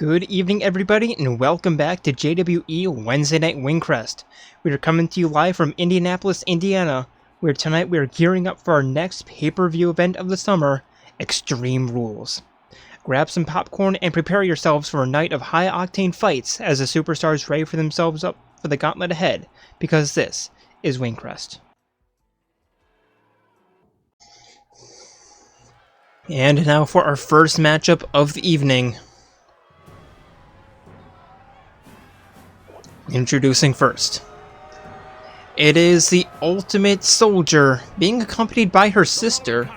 Good evening, everybody, and welcome back to JWE Wednesday Night Wingcrest. We are coming to you live from Indianapolis, Indiana, where tonight we are gearing up for our next pay-per-view event of the summer, Extreme Rules. Grab some popcorn and prepare yourselves for a night of high-octane fights as the superstars ready for themselves up for the gauntlet ahead, because this is Wingcrest. And now for our first matchup of the evening. Introducing first. It is the Ultimate Soldier being accompanied by her sister.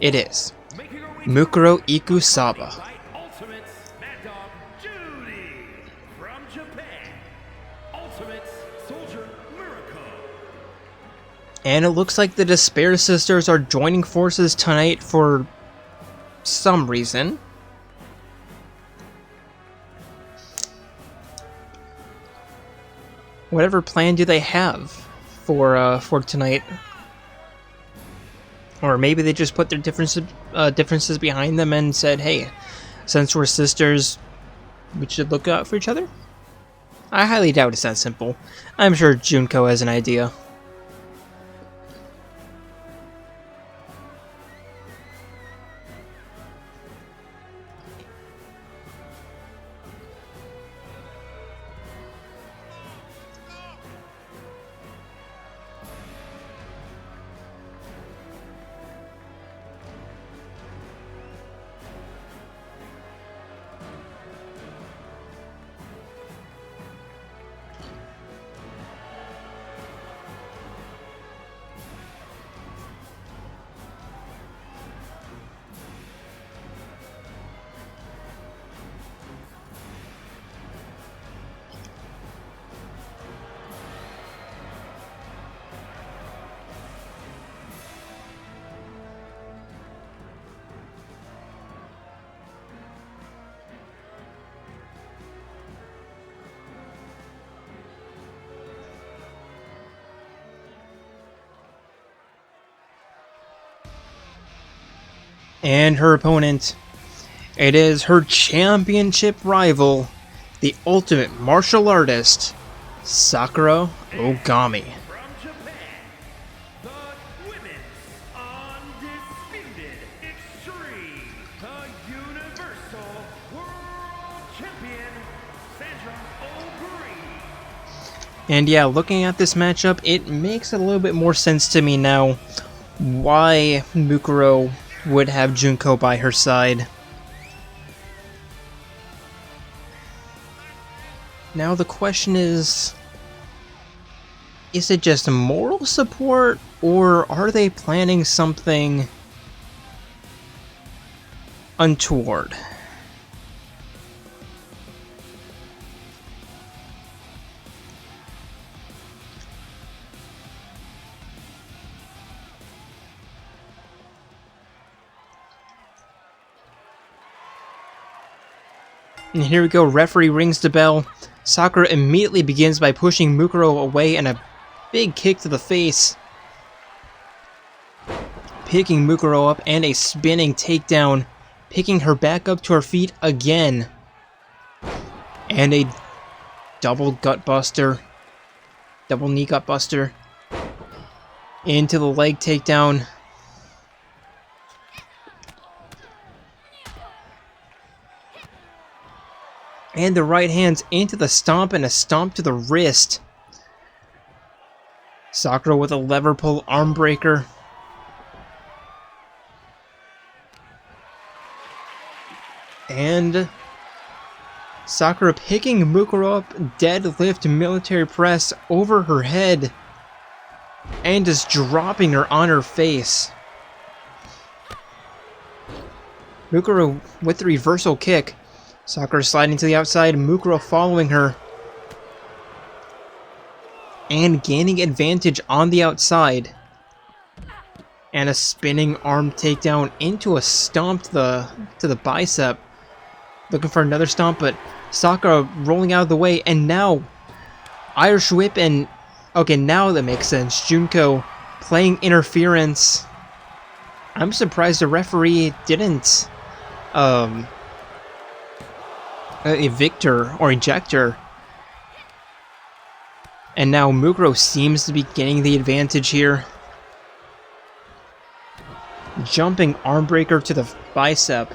It is Mukuro Ikusaba. Mad Dog from Japan. Ultimate Soldier Miracle. And it looks like the Despair Sisters are joining forces tonight for some reason. Whatever plan do they have for tonight? Or maybe they just put their differences behind them and said, hey, since we're sisters, we should look out for each other? I highly doubt it's that simple. I'm sure Junko has an idea. And her opponent, it is her championship rival, the ultimate martial artist, Sakura Ogami. From Japan, the women's undisputed extreme, the universal world champion, Owari. And yeah, looking at this matchup, it makes a little bit more sense to me now why Mukuro would have Junko by her side. Now the question is it just moral support, or are they planning something untoward? And here we go, referee rings the bell. Sakura immediately begins by pushing Mukuro away and a big kick to the face. Picking Mukuro up and a spinning takedown. Picking her back up to her feet again. And a double gut buster. Double knee gut buster. Into the leg takedown. And the right hands into the stomp and a stomp to the wrist. Sakura with a lever pull arm breaker. And Sakura picking Mukuro up, deadlift military press over her head. And just dropping her on her face. Mukuro with the reversal kick. Sakura sliding to the outside, Mukuro following her. And gaining advantage on the outside. And a spinning arm takedown into a stomp to the bicep. Looking for another stomp, but Sakura rolling out of the way, and now Irish whip, and okay, now that makes sense. Junko playing interference. I'm surprised the referee didn't a victor or ejector. And now Mukuro seems to be gaining the advantage here. Jumping arm breaker to the bicep.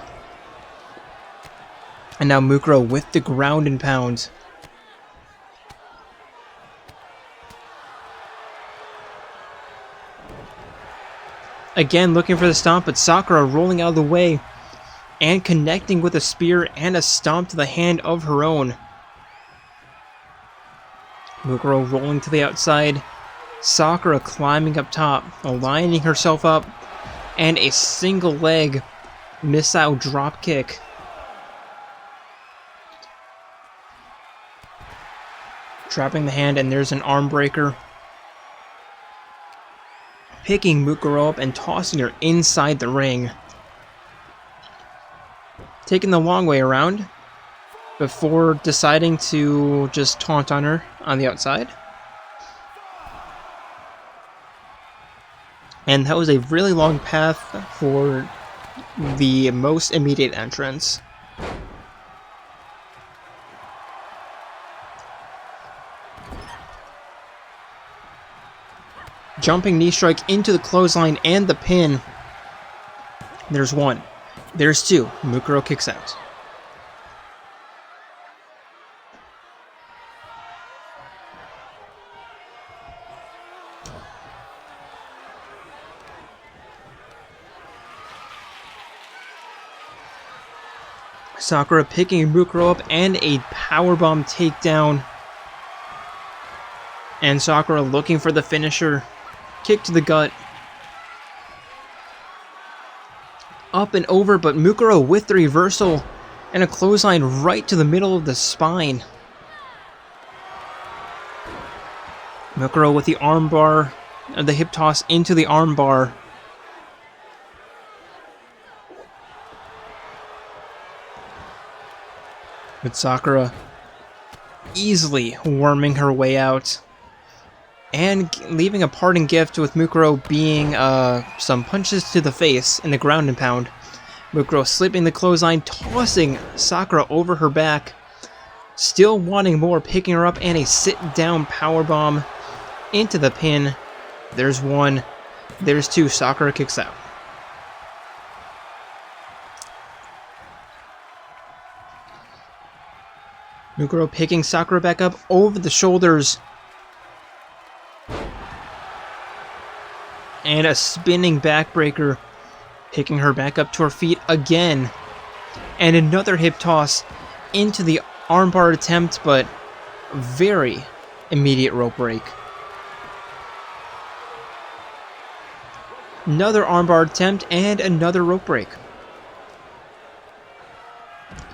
And now Mukuro with the ground and pound. Again looking for the stomp, but Sakura rolling out of the way and connecting with a spear and a stomp to the hand of her own. Mukuro rolling to the outside. Sakura climbing up top, aligning herself up, and a single leg missile drop kick. Trapping the hand, and there's an arm breaker. Picking Mukuro up and tossing her inside the ring. Taking the long way around before deciding to just taunt on her on the outside. And that was a really long path for the most immediate entrance. Jumping knee strike into the clothesline and the pin. There's one. There's two. Mukuro kicks out. Sakura picking Mukuro up and a powerbomb takedown. And Sakura looking for the finisher. Kick to the gut. Up and over, but Mukuro with the reversal and a clothesline right to the middle of the spine. Mukuro with the armbar, the hip toss into the armbar. But Sakura easily worming her way out. And leaving a parting gift with Mukuro being some punches to the face in the ground and pound. Mukuro slipping the clothesline, tossing Sakura over her back. Still wanting more, picking her up, and a sit-down powerbomb into the pin. There's one. There's two. Sakura kicks out. Mukuro picking Sakura back up over the shoulders. And a spinning backbreaker, picking her back up to her feet again. And another hip toss into the armbar attempt, but very immediate rope break. Another armbar attempt and another rope break.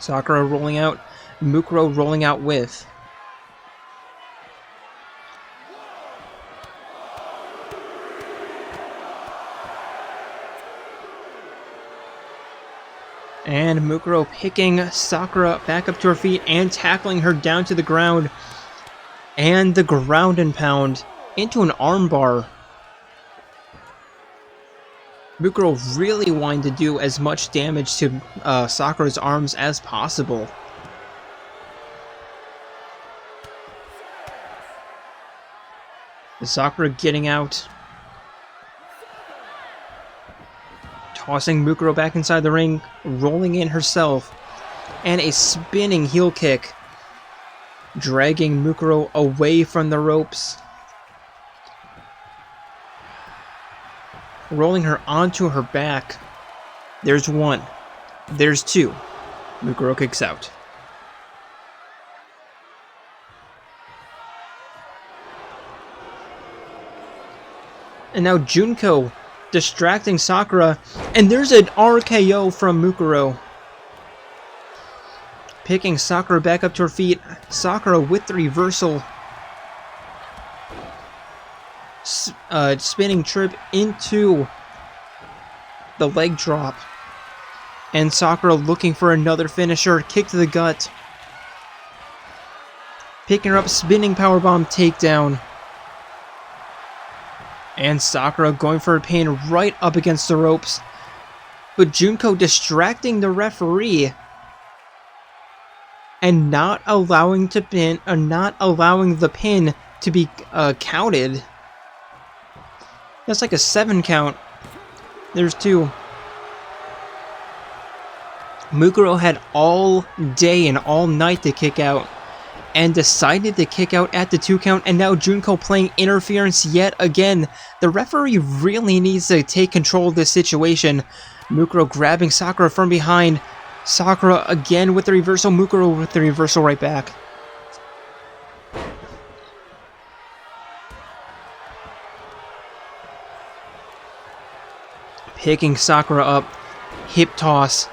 Sakura rolling out, Mukuro rolling out with. And Mukuro picking Sakura back up to her feet and tackling her down to the ground. And the ground and pound into an armbar. Mukuro really wanting to do as much damage to Sakura's arms as possible. Sakura getting out. Tossing Mukuro back inside the ring, rolling in herself, and a spinning heel kick, dragging Mukuro away from the ropes, rolling her onto her back. There's one, there's two. Mukuro kicks out. And now Junko distracting Sakura, and there's an RKO from Mukuro. Picking Sakura back up to her feet. Sakura with the reversal. Spinning trip into the leg drop. And Sakura looking for another finisher. Kick to the gut. Picking her up, spinning powerbomb takedown. And Sakura going for a pin right up against the ropes. But Junko distracting the referee. and not allowing the pin to be counted. That's like a 7 count. There's 2. Mukuro had all day and all night to kick out, and decided to kick out at the 2 count, and now Junko playing interference yet again. The referee really needs to take control of this situation. Mukuro grabbing Sakura from behind. Sakura again with the reversal, Mukuro with the reversal right back. Picking Sakura up, hip toss,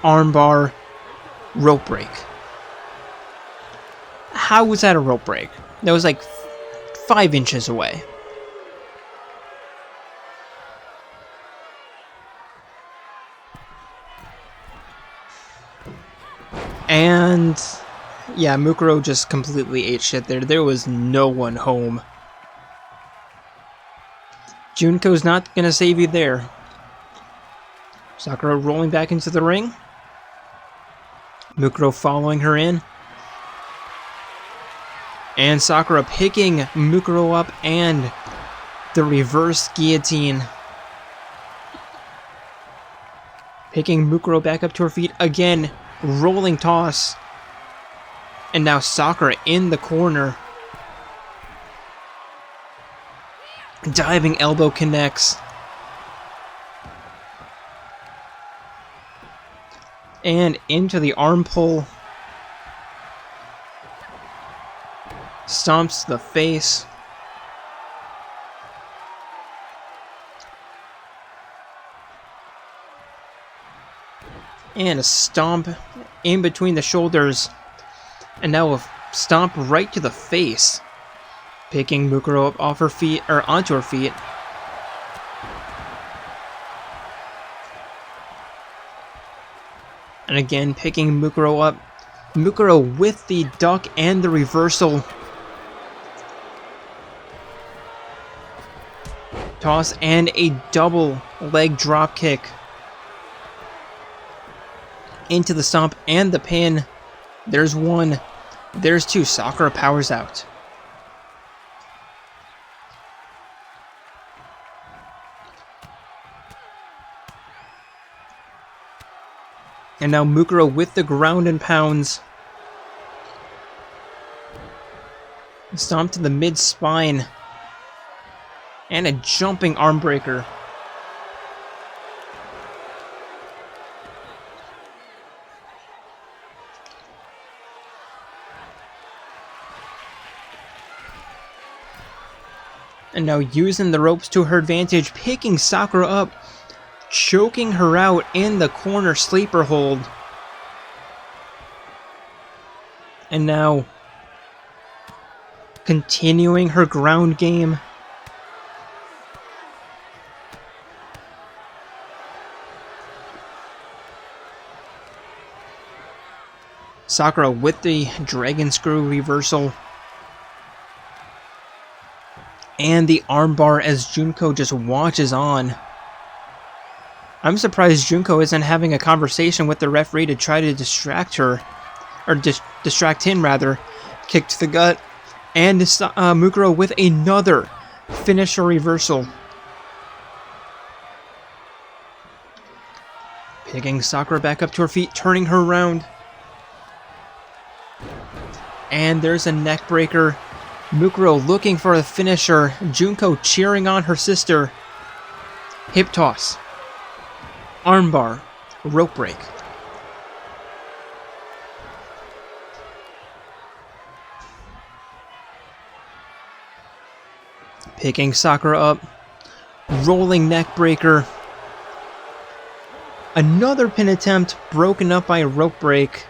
armbar, rope break. How was that a rope break? That was like 5 inches away. And yeah, Mukuro just completely ate shit there. There was no one home. Junko's not gonna save you there. Sakura rolling back into the ring. Mukuro following her in. And Sakura picking Mukuro up and the reverse guillotine. Picking Mukuro back up to her feet again. Rolling toss. And now Sakura in the corner. Diving elbow connects. And into the arm pull. Stomps the face. And a stomp in between the shoulders. And now a stomp right to the face. Picking Mukuro up off her feet, or onto her feet. And again, picking Mukuro up. Mukuro with the duck and the reversal. Toss and a double leg drop kick. Into the stomp and the pin. There's 1. There's 2. Sakura powers out. And now Mukuro with the ground and pounds. Stomp to the mid-spine. And a jumping arm breaker. And now using the ropes to her advantage, picking Sakura up, choking her out in the corner sleeper hold. And now continuing her ground game. Sakura with the dragon screw reversal. And the armbar as Junko just watches on. I'm surprised Junko isn't having a conversation with the referee to try to distract her. Or distract him, rather. Kick to the gut. And Mukuro with another finisher reversal. Picking Sakura back up to her feet, turning her around. And there's a neck breaker. Mukuro looking for a finisher. Junko cheering on her sister. Hip toss. Armbar. Rope break. Picking Sakura up. Rolling neck breaker. Another pin attempt broken up by a rope break.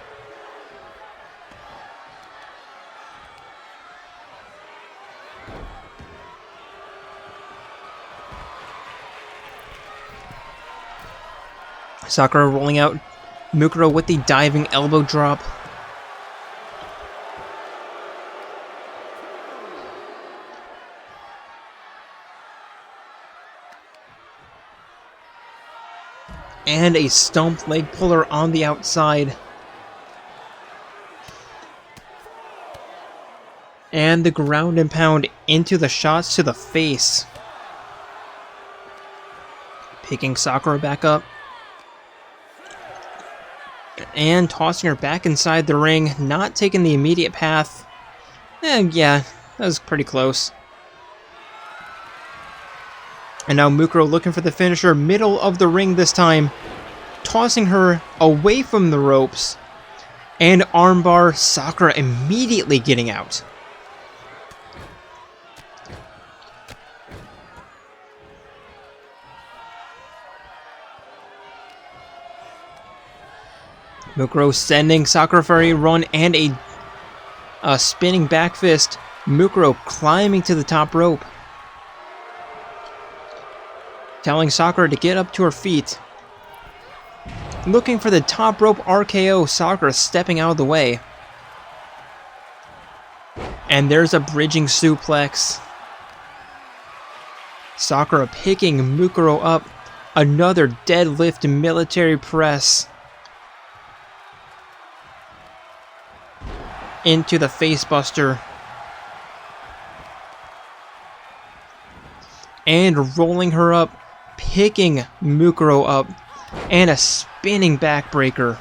Sakura rolling out. Mukuro with the diving elbow drop. And a stomp leg puller on the outside. And the ground and pound into the shots to the face. Picking Sakura back up. And tossing her back inside the ring, not taking the immediate path. Yeah, that was pretty close. And now Mukuro looking for the finisher, middle of the ring this time. Tossing her away from the ropes. And armbar, Sakura immediately getting out. Mukuro sending Sakura for a run and a spinning back fist. Mukuro climbing to the top rope. Telling Sakura to get up to her feet. Looking for the top rope RKO. Sakura stepping out of the way. And there's a bridging suplex. Sakura picking Mukuro up. Another deadlift military press. Into the facebuster. And rolling her up, picking Mukuro up, and a spinning backbreaker.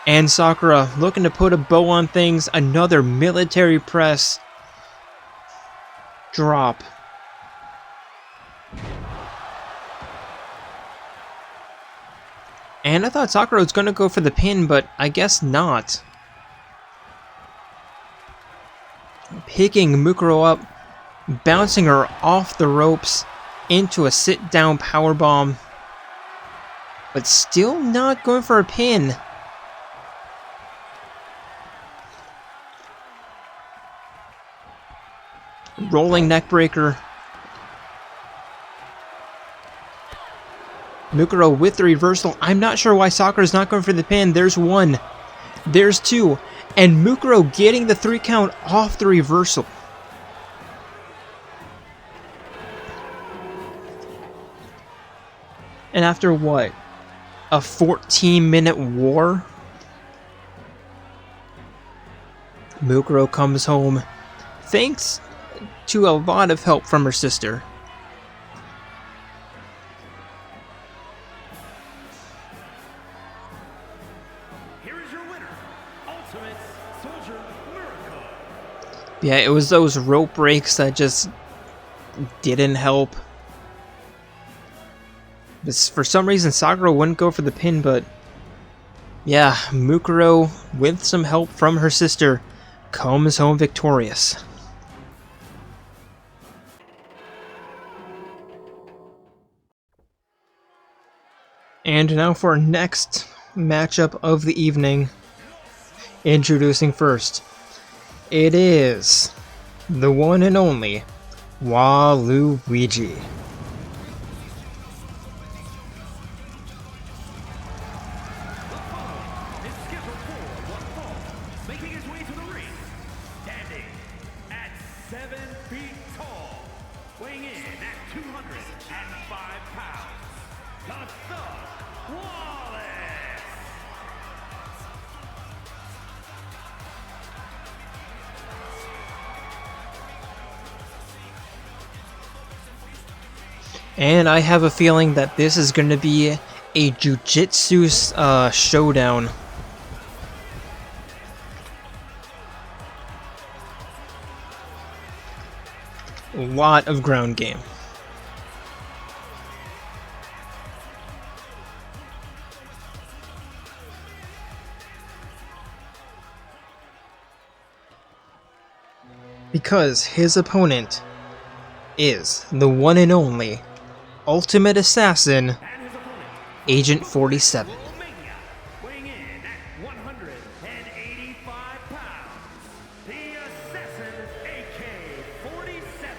And Sakura looking to put a bow on things, another military press. Drop. And I thought Sakura was going to go for the pin, but I guess not. Picking Mukuro up, bouncing her off the ropes into a sit-down powerbomb. But still not going for a pin. Rolling neckbreaker. Mukuro with the reversal. I'm not sure why Sakura's not going for the pin. There's one. There's two. And Mukuro getting the 3 count off the reversal. And after what? A 14-minute war? Mukuro comes home. Thanks to a lot of help from her sister. Yeah, it was those rope breaks that just didn't help. For some reason, Sakura wouldn't go for the pin, but yeah, Mukuro, with some help from her sister, comes home victorious. And now for our next matchup of the evening. Introducing first, it is the one and only Waluigi. Making his way to the ring, standing at 7 feet tall, weighing in at 205 pounds, the Thug Wallace. And I have a feeling that this is going to be a jiu-jitsu showdown. A lot of ground game. Because his opponent is the one and only Ultimate Assassin, Agent 47. Weighing in at 185 pounds, the Assassin AK-47.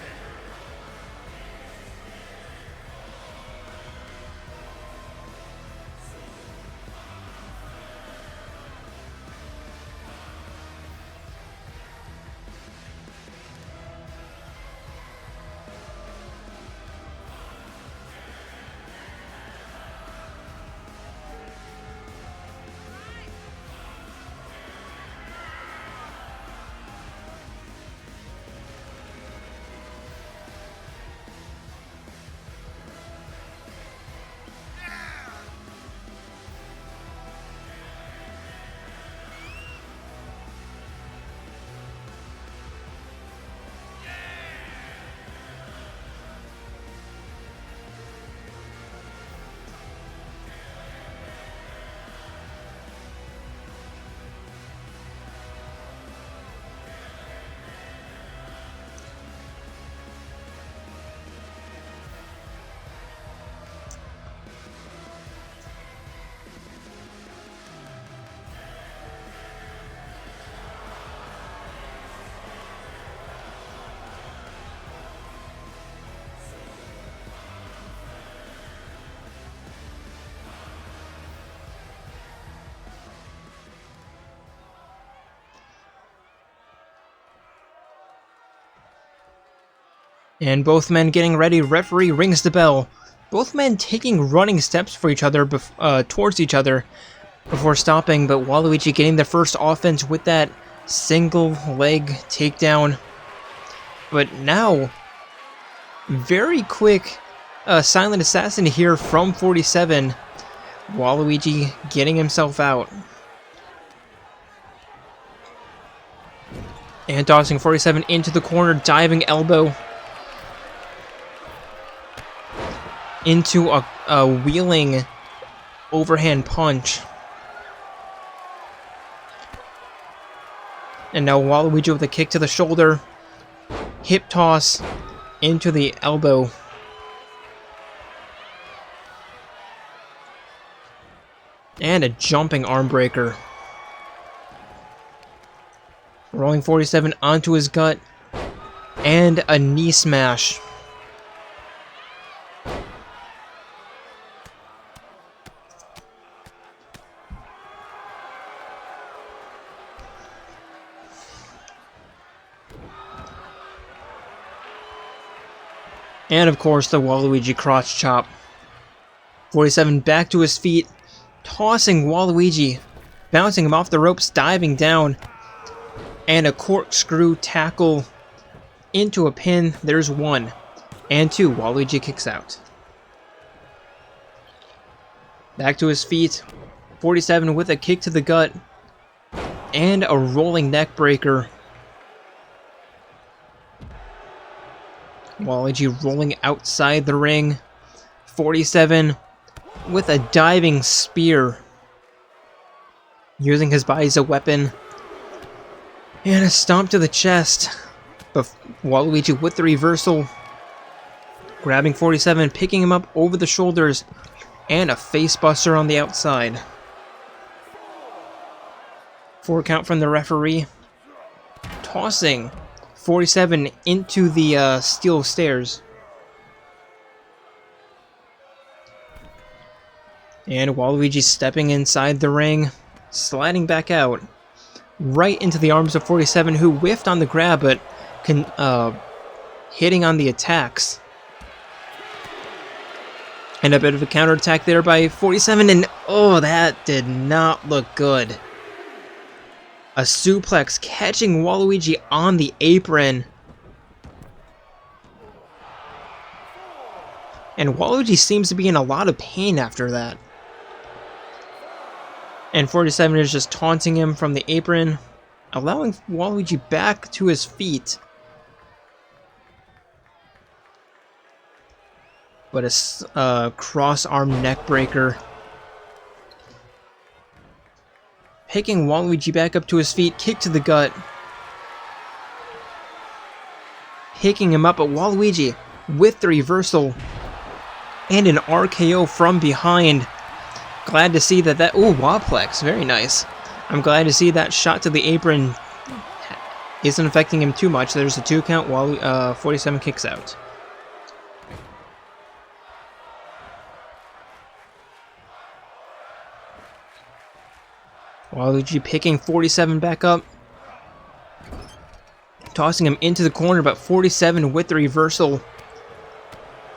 And both men getting ready. Referee rings the bell. Both men taking running steps for each other, towards each other before stopping, but Waluigi getting the first offense with that single leg takedown. But now, very quick silent assassin here from 47. Waluigi getting himself out. And tossing 47 into the corner, diving elbow into a wheeling overhand punch. And now Waluigi with a kick to the shoulder, hip toss into the elbow. And a jumping arm breaker. Rolling 47 onto his gut, and a knee smash. And of course the Waluigi crotch chop. 47 back to his feet, tossing Waluigi, bouncing him off the ropes, diving down. And a corkscrew tackle into a pin. There's 1. And 2. Waluigi kicks out. Back to his feet. 47 with a kick to the gut. And a rolling neck breaker. Waluigi rolling outside the ring. 47 with a diving spear. Using his body as a weapon. And a stomp to the chest. But Waluigi with the reversal. Grabbing 47, picking him up over the shoulders. And a face buster on the outside. 4 count from the referee. Tossing 47 into the steel stairs. And Waluigi stepping inside the ring. Sliding back out. Right into the arms of 47, who whiffed on the grab, but hitting on the attacks. And a bit of a counterattack there by 47, and oh, that did not look good. A suplex catching Waluigi on the apron. And Waluigi seems to be in a lot of pain after that. And 47 is just taunting him from the apron, allowing Waluigi back to his feet. But a cross-arm neck breaker. Picking Waluigi back up to his feet, kick to the gut. Picking him up, but Waluigi with the reversal. And an RKO from behind. Glad to see that ooh, Waplex, very nice. I'm glad to see that shot to the apron isn't affecting him too much. There's a 2 count while 47 kicks out. Waluigi picking 47 back up. Tossing him into the corner, but 47 with the reversal.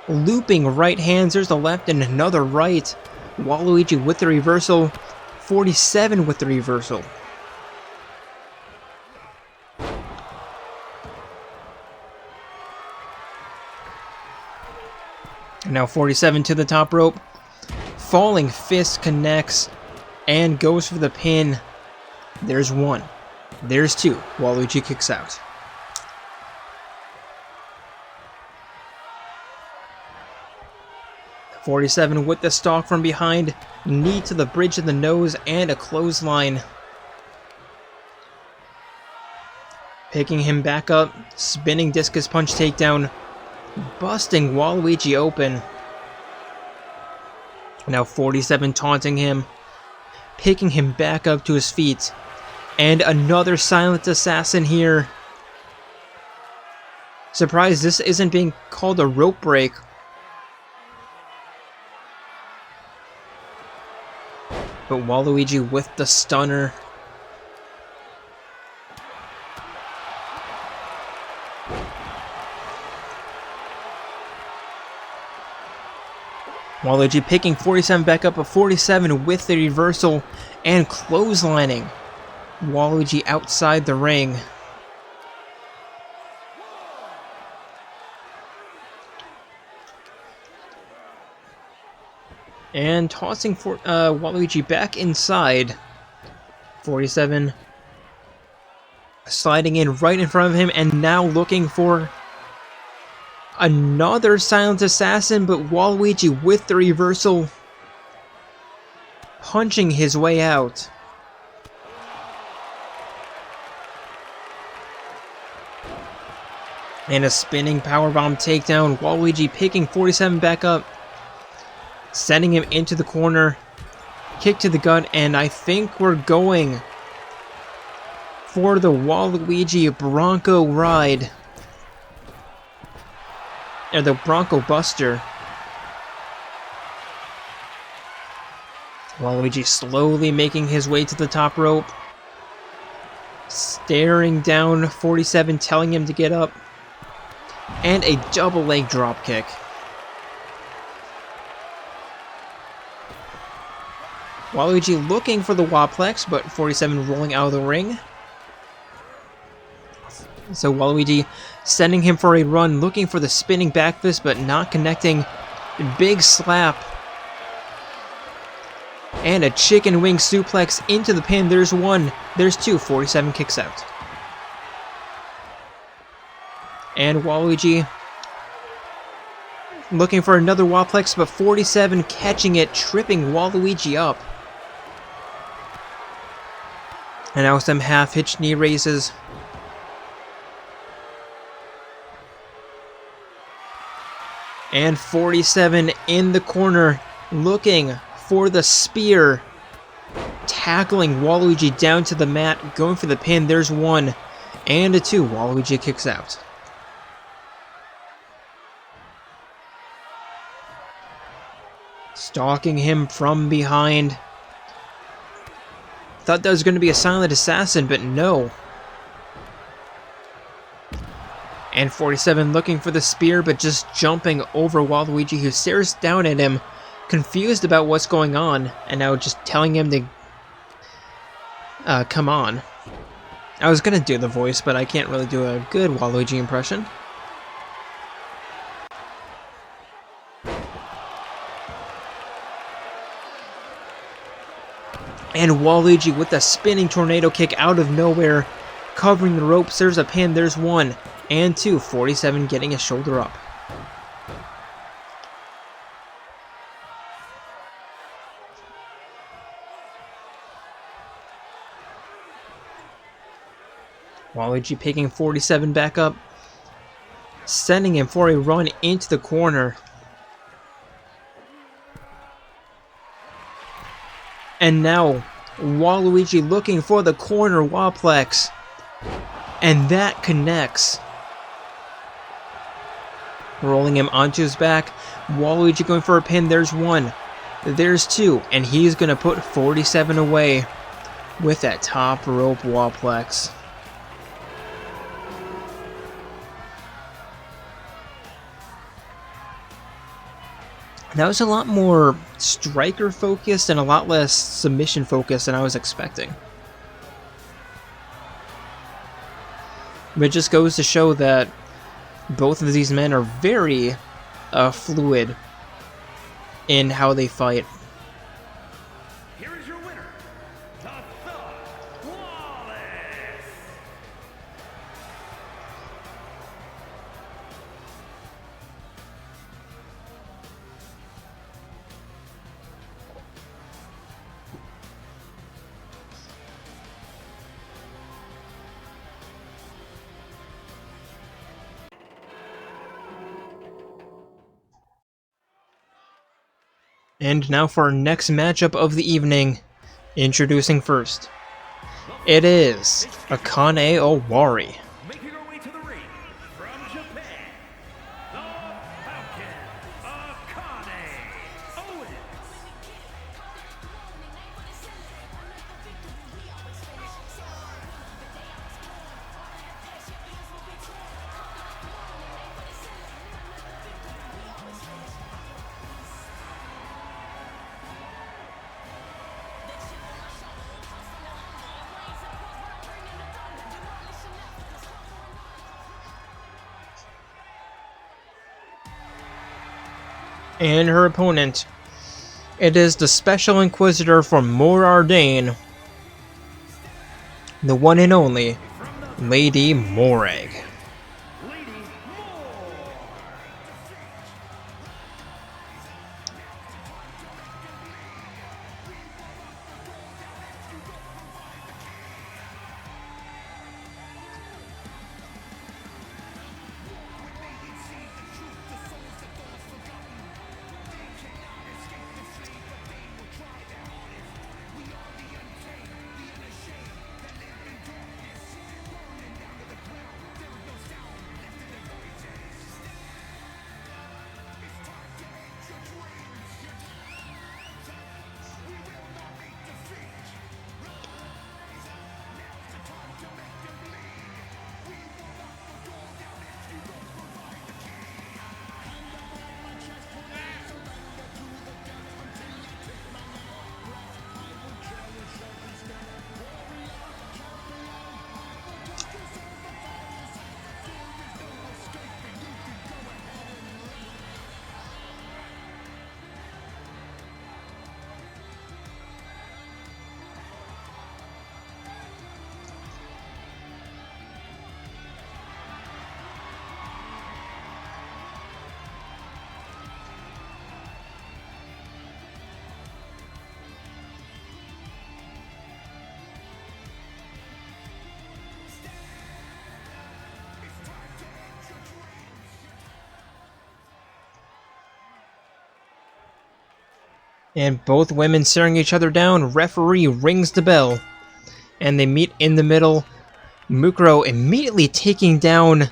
Looping right hands, there's the left and another right. Waluigi with the reversal. 47 with the reversal. And now 47 to the top rope. Falling fist connects and goes for the pin. There's 1. There's 2. Waluigi kicks out. .47 with the stalk from behind, knee to the bridge of the nose, and a clothesline. Picking him back up, spinning discus punch takedown, busting Waluigi open. Now 47 taunting him, picking him back up to his feet, and another silent assassin here. Surprised this isn't being called a rope break. But Waluigi with the stunner. Waluigi picking 47 back up, but 47 with the reversal and clotheslining Waluigi outside the ring. And tossing Waluigi back inside. 47 sliding in right in front of him, and now looking for another silent assassin, but Waluigi with the reversal, punching his way out. And a spinning powerbomb takedown. Waluigi picking 47 back up, sending him into the corner. Kick to the gut, and I think we're going for the Waluigi Bronco ride. Or the Bronco Buster. Waluigi slowly making his way to the top rope. Staring down 47, telling him to get up. And a double leg drop kick. Waluigi looking for the Waplex, but 47 rolling out of the ring. So Waluigi sending him for a run, looking for the spinning back fist, but not connecting. Big slap. And a chicken wing suplex into the pin. There's one. There's two. 47 kicks out. And Waluigi looking for another Waplex, but 47 catching it, tripping Waluigi up. And now some half-hitch knee raises. And 47 in the corner, looking for the spear. Tackling Waluigi down to the mat, going for the pin. There's one. And a two. Waluigi kicks out. Stalking him from behind. Thought that was going to be a silent assassin, but no. And 47 looking for the spear, but just jumping over Waluigi, who stares down at him, confused about what's going on, and now just telling him to come on. I was going to do the voice, but I can't really do a good Waluigi impression. And Waluigi with a spinning tornado kick out of nowhere, covering the ropes. There's a pin, there's one, and two. 47 getting a shoulder up. Waluigi picking 47 back up, sending him for a run into the corner. And now, Waluigi looking for the corner Waplex. And that connects. Rolling him onto his back. Waluigi going for a pin. There's one. There's two. And he's going to put 47 away with that top rope Waplex. That was a lot more striker focused and a lot less submission focused than I was expecting. But it just goes to show that both of these men are very fluid in how they fight. Here is your winner, the Wallace. And now for our next matchup of the evening. Introducing first, it is Akane Owari. Making her way to the ring from Japan, the Falcon, Akane Owens. And her opponent, it is the Special Inquisitor from Morardane, the one and only Lady Morag. And both women staring each other down. Referee rings the bell. And they meet in the middle. Mukuro immediately taking down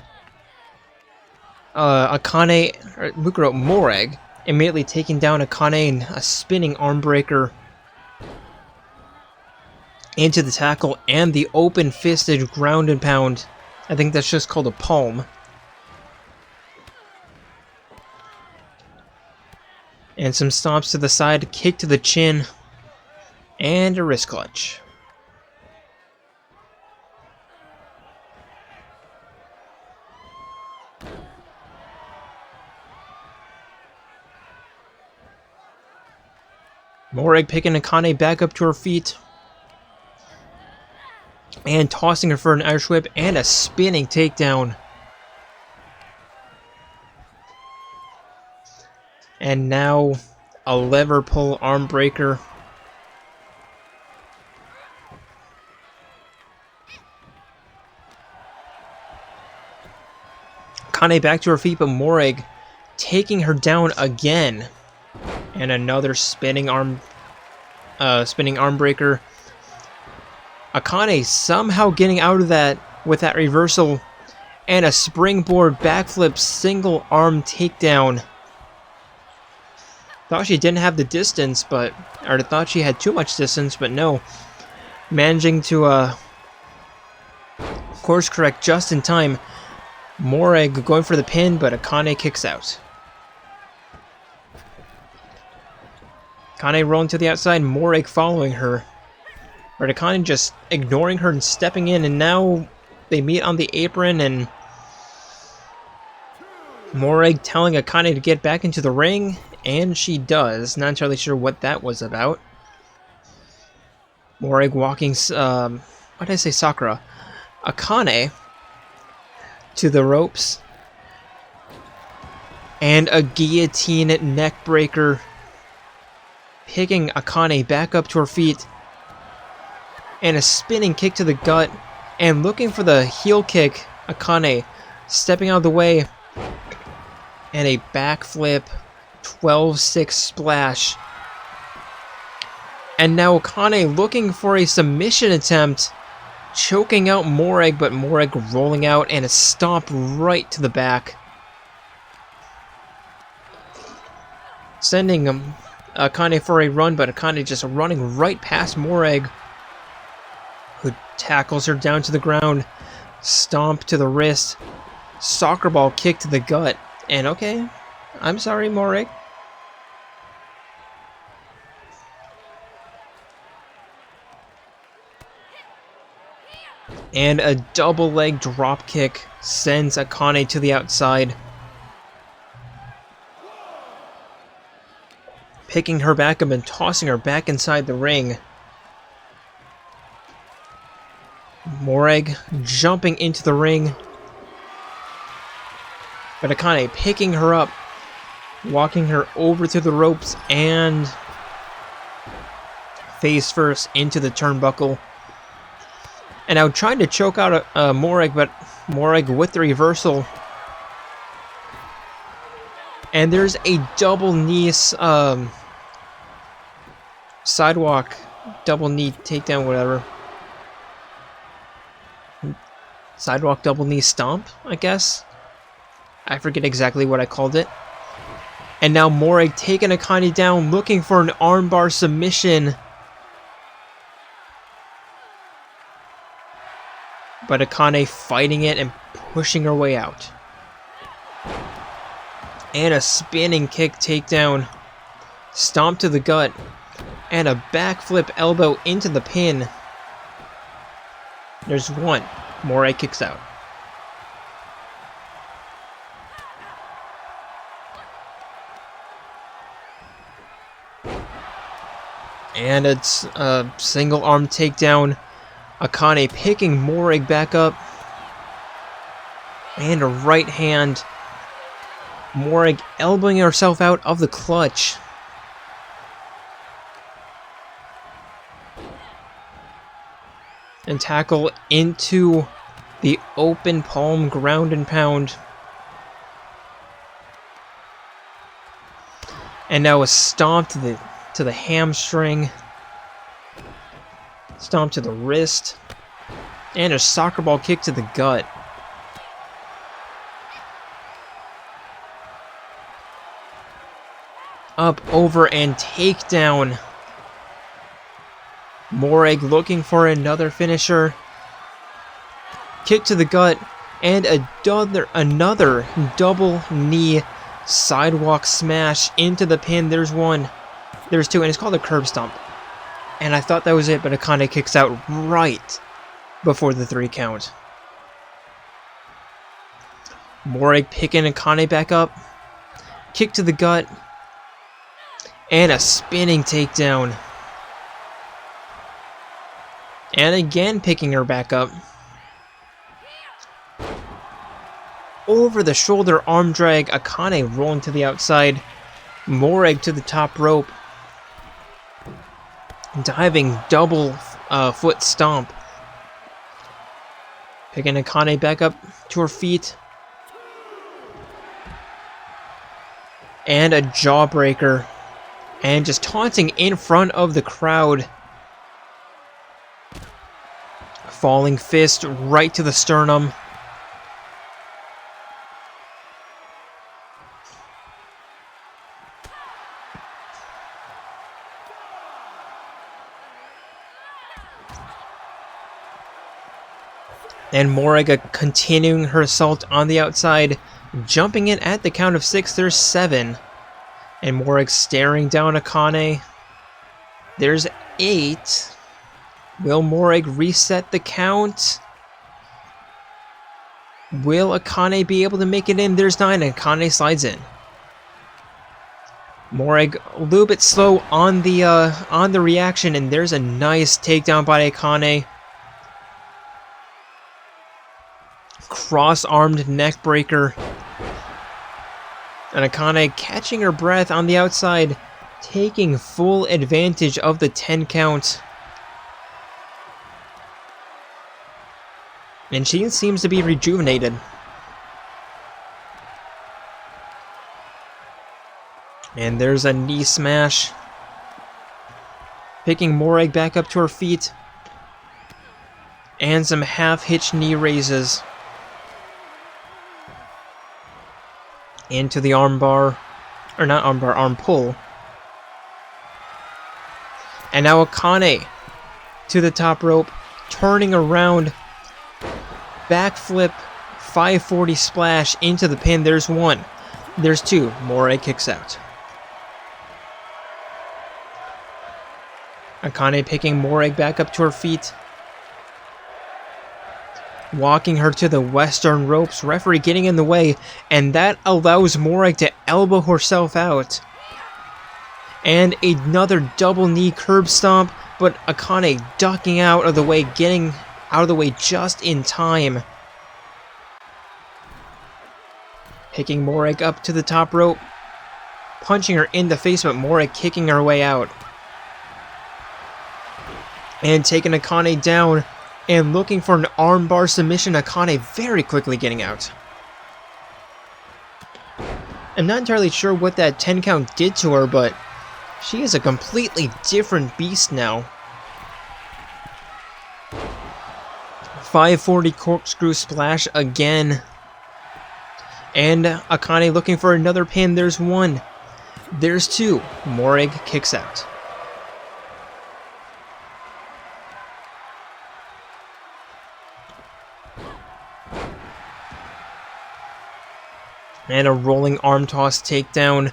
Akane, or Mukuro, Morag, immediately taking down Akane in a spinning arm breaker into the tackle and the open-fisted ground and pound. I think that's just called a palm. And some stomps to the side, kick to the chin, and a wrist clutch. Morag picking Akane back up to her feet. And tossing her for an Irish whip and a spinning takedown. And now a lever pull arm breaker. Akane back to her feet, but Morag taking her down again. And another spinning arm breaker. Akane somehow getting out of that with that reversal and a springboard backflip single arm takedown. Thought she didn't have the distance, or thought she had too much distance, but no. Managing to course correct just in time. Morag going for the pin, but Akane kicks out. Akane rolling to the outside, Morag following her. But Akane just ignoring her and stepping in, and now they meet on the apron, and Morag telling Akane to get back into the ring, and she does. Not entirely sure what that was about. Morag walking, what did I say, Sakura? Akane to the ropes. And a guillotine neck breaker. Picking Akane back up to her feet. And a spinning kick to the gut. And looking for the heel kick. Akane stepping out of the way. And a backflip 12-6 splash. And now Akane looking for a submission attempt. Choking out Morag, but Morag rolling out and a stomp right to the back. Sending Akane for a run, but Akane just running right past Morag, who tackles her down to the ground. Stomp to the wrist. Soccer ball kick to the gut. And okay, I'm sorry, Morag. And a double leg drop kick sends Akane to the outside. picking her back up and tossing her back inside the ring. Morag jumping into the ring. But Akane picking her up, walking her over to the ropes, and face first into the turnbuckle. And now trying to choke out Morag, but Morag with the reversal. And there's a double knee sidewalk, double knee takedown, whatever. Sidewalk double knee stomp, I guess. I forget exactly what I called it. And now Morag taking Akane down, looking for an armbar submission. But Akane fighting it and pushing her way out. And a spinning kick takedown. Stomp to the gut. And a backflip elbow into the pin. There's one. Morag kicks out. And it's a single arm takedown. Akane picking Morag back up. And a right hand. Morag elbowing herself out of the clutch. And tackle into the open palm ground and pound. And now a stomp to the hamstring. Stomp to the wrist. And a soccer ball kick to the gut. Up, over, and takedown. Morag looking for another finisher. Kick to the gut. And another double knee sidewalk smash into the pin. There's one. There's two. And it's called a curb stomp. And I thought that was it, but Akane kicks out right before the 3 count. Morag picking Akane back up. Kick to the gut. And a spinning takedown. And again picking her back up. Over the shoulder arm drag. Akane rolling to the outside. Morag to the top rope. Diving double foot stomp. Picking Akane back up to her feet. And a jawbreaker. And just taunting in front of the crowd. Falling fist right to the sternum. And Morag continuing her assault on the outside, jumping in at the count of 6. There's 7. And Morag staring down Akane. There's 8. Will Morag reset the count? Will Akane be able to make it in? There's 9, and Akane slides in. Morag a little bit slow on the reaction, and there's a nice takedown by Akane. Cross-armed neck breaker. And Akane catching her breath on the outside, taking full advantage of the 10 count. And she seems to be rejuvenated. And there's a knee smash. Picking Morag back up to her feet. And some half-hitch knee raises. Into the armbar. Or not armbar, arm pull. And now Akane to the top rope. Turning around. Backflip 540 splash into the pin. There's 1. There's 2. Morag kicks out. Akane picking Morag back up to her feet. Walking her to the western ropes. Referee getting in the way. And that allows Morag to elbow herself out. And another double knee curb stomp, but Akane ducking out of the way, getting out of the way just in time. Picking Morag up to the top rope, punching her in the face, but Morag kicking her way out. And taking Akane down and looking for an armbar submission. Akane very quickly getting out. I'm not entirely sure what that 10 count did to her, but she is a completely different beast now. 540 corkscrew splash again. And Akane looking for another pin. There's one. There's two. Morag kicks out. And a rolling arm toss takedown.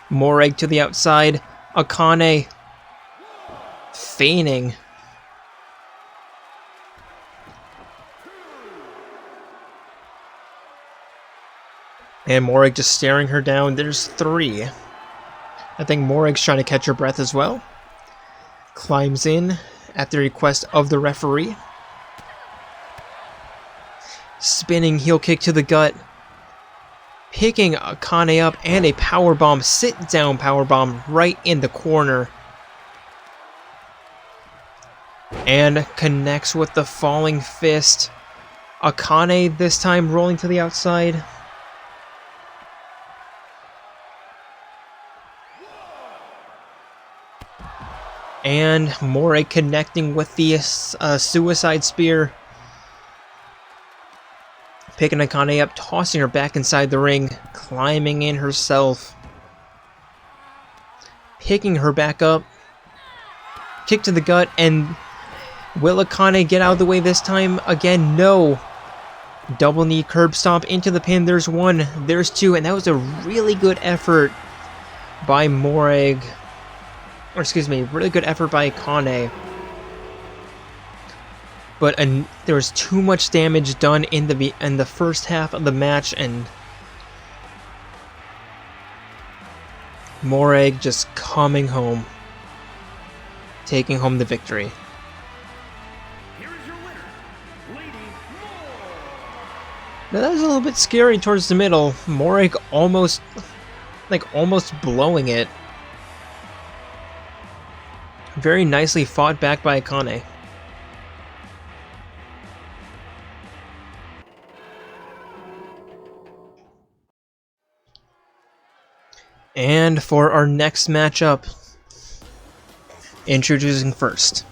Morag to the outside. Akane feigning. And Morag just staring her down. There's three. I think Morag's trying to catch her breath as well. Climbs in at the request of the referee. Spinning heel kick to the gut. Picking Akane up and a powerbomb, sit-down powerbomb right in the corner. And connects with the falling fist. Akane this time rolling to the outside. And Morag connecting with the suicide spear. Picking Akane up, tossing her back inside the ring, climbing in herself. Picking her back up. Kick to the gut, and will Akane get out of the way this time? Again, no. Double knee curb stomp into the pin. There's one, there's two, and that was a really good effort by Morag. Or excuse me, really good effort by Akane. But there was too much damage done in the first half of the match, and Morag just coming home, taking home the victory. Here is your winner, Lady Now that was a little bit scary towards the middle. Morag almost blowing it. Very nicely fought back by Akane. And for our next matchup, introducing first,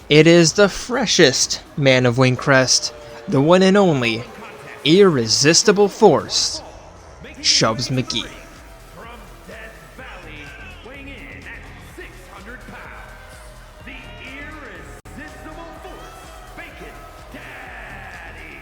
it is the freshest man of Wingcrest, the one and only Irresistible Force, Chubbs McGee. from Death Valley, weighing in at 600 pounds, the Irresistible Force, Bacon Daddy.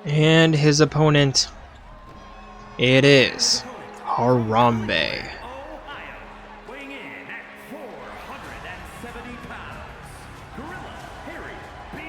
And his opponent, it is Harambe. Ohio, weighing in at 470 pounds, Gorilla Harry B.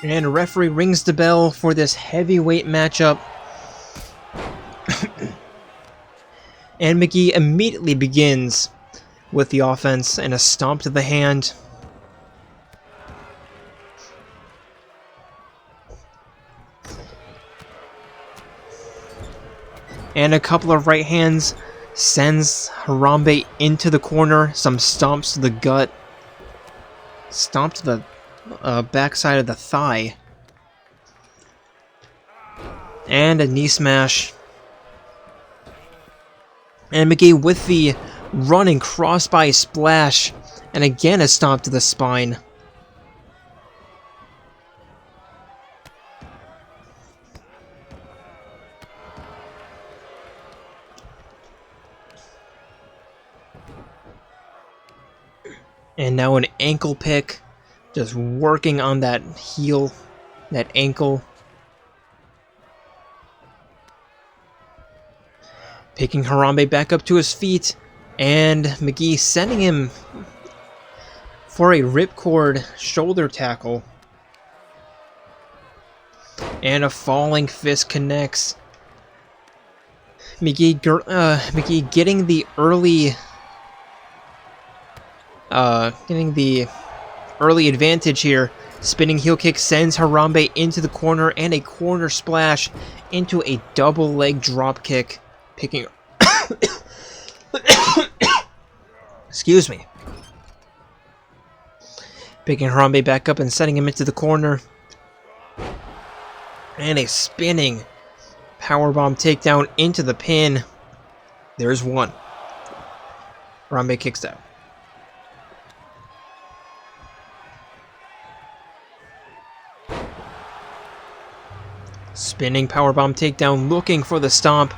And referee rings the bell for this heavyweight matchup. And McGee immediately begins with the offense and a stomp to the hand. And a couple of right hands sends Harambe into the corner. Some stomps to the gut. Stomp to the backside of the thigh. And a knee smash. And McGee with the running crossbody splash. And again a stomp to the spine. And now an ankle pick, just working on that heel, that ankle. Picking Harambe back up to his feet, and McGee sending him for a ripcord shoulder tackle. And a falling fist connects. McGee getting the early advantage here. Spinning heel kick sends Harambe into the corner and a corner splash into a double leg drop kick. Picking excuse me. Picking Harambe back up and setting him into the corner. And a spinning powerbomb takedown into the pin. There's one. Harambe kicks out. Spinning powerbomb takedown, looking for the stomp.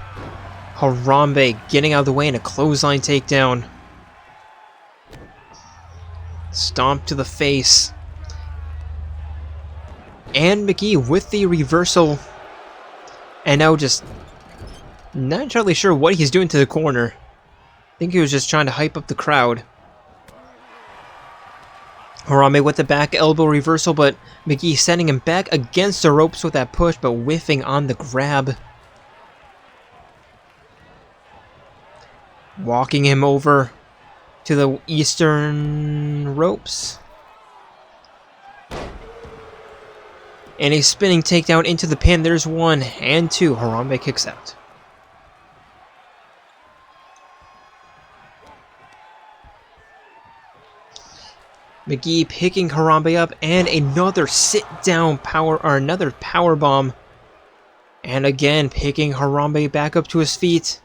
Harambe getting out of the way in a clothesline takedown. Stomp to the face. And McGee with the reversal. And now just not entirely sure what he's doing to the corner. I think he was just trying to hype up the crowd. Harambe with the back elbow reversal, but McGee sending him back against the ropes with that push, but whiffing on the grab. Walking him over to the eastern ropes. And a spinning takedown into the pin. There's one and two. Harambe kicks out. McGee picking Harambe up and another another power bomb. And again picking Harambe back up to his feet.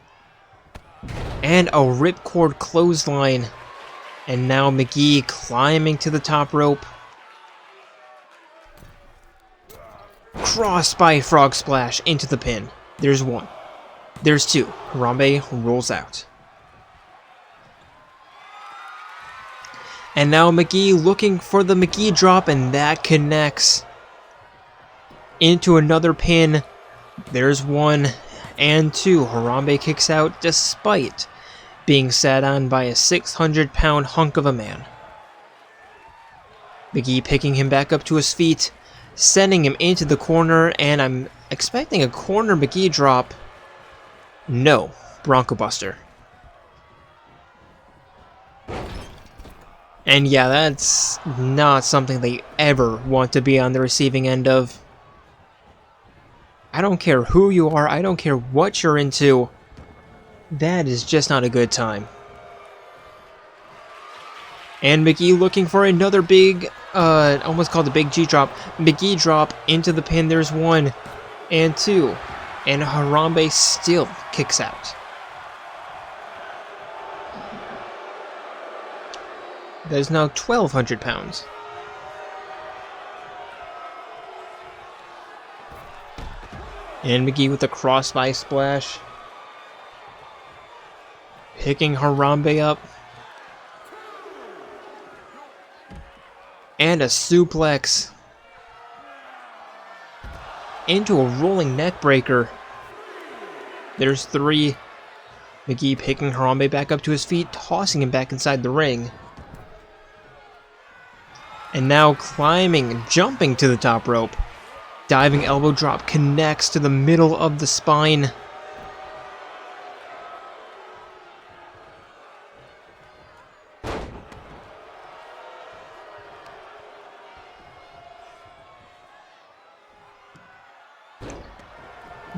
And a ripcord clothesline. And now McGee climbing to the top rope. Crossbody frog splash into the pin. There's one. There's two. Harambe rolls out. And now McGee looking for the McGee drop, and that connects into another pin. There's one and two. Harambe kicks out despite being sat on by a 600-pound hunk of a man. McGee picking him back up to his feet, sending him into the corner, and I'm expecting a corner McGee drop. No, Bronco Buster. And yeah, that's not something they ever want to be on the receiving end of. I don't care who you are, I don't care what you're into. That is just not a good time. And McGee looking for another big, almost called a big G drop. McGee drop into the pin. There's one and two. And Harambe still kicks out. That is now 1,200 pounds. And McGee with a crossbody splash. Picking Harambe up. And a suplex. Into a rolling neck breaker. There's three. McGee picking Harambe back up to his feet, tossing him back inside the ring. And now climbing, jumping to the top rope. Diving elbow drop connects to the middle of the spine.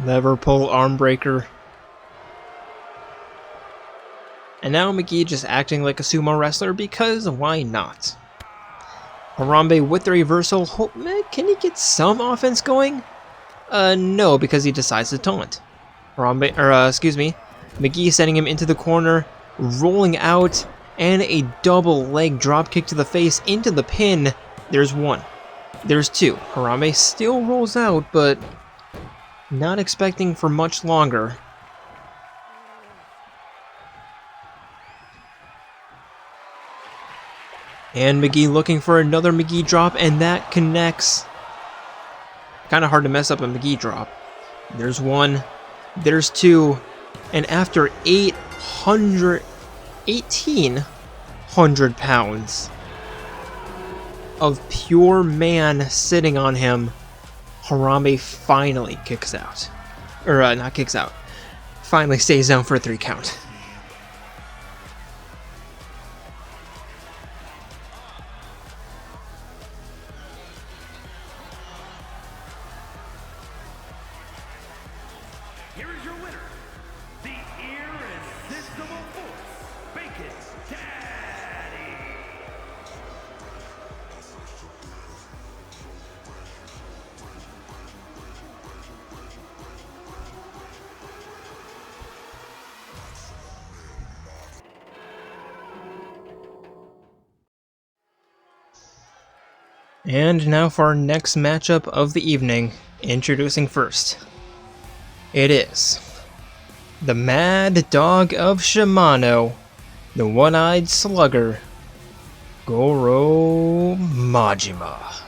Lever pull arm breaker. And now McGee just acting like a sumo wrestler because why not? Harambe with the reversal. Can he get some offense going? No, because he decides to taunt. McGee sending him into the corner, rolling out, and a double leg drop kick to the face into the pin. There's one. There's two. Harambe still rolls out, but not expecting for much longer. And McGee looking for another McGee drop, and that connects. Kind of hard to mess up a McGee drop. There's one. There's two. And after 1,800 pounds of pure man sitting on him, Harambe finally kicks out. Not kicks out. Finally stays down for a 3 count. Here is your winner, the Irresistible Force, Bacon Daddy. And now for our next matchup of the evening, introducing first. It is the Mad Dog of Shimano, the one-eyed slugger, Goro Majima.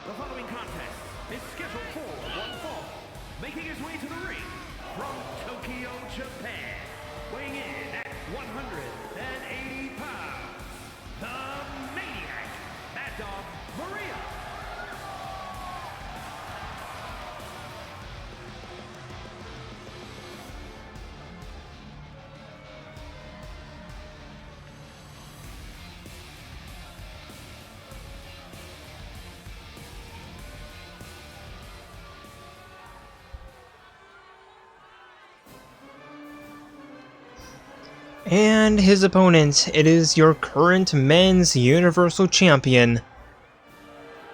The following contest is scheduled for one fall, making his way to the ring from Tokyo, Japan, weighing in at 180 pounds, the Maniac, Mad Dog Maria. And his opponent, it is your current men's Universal Champion,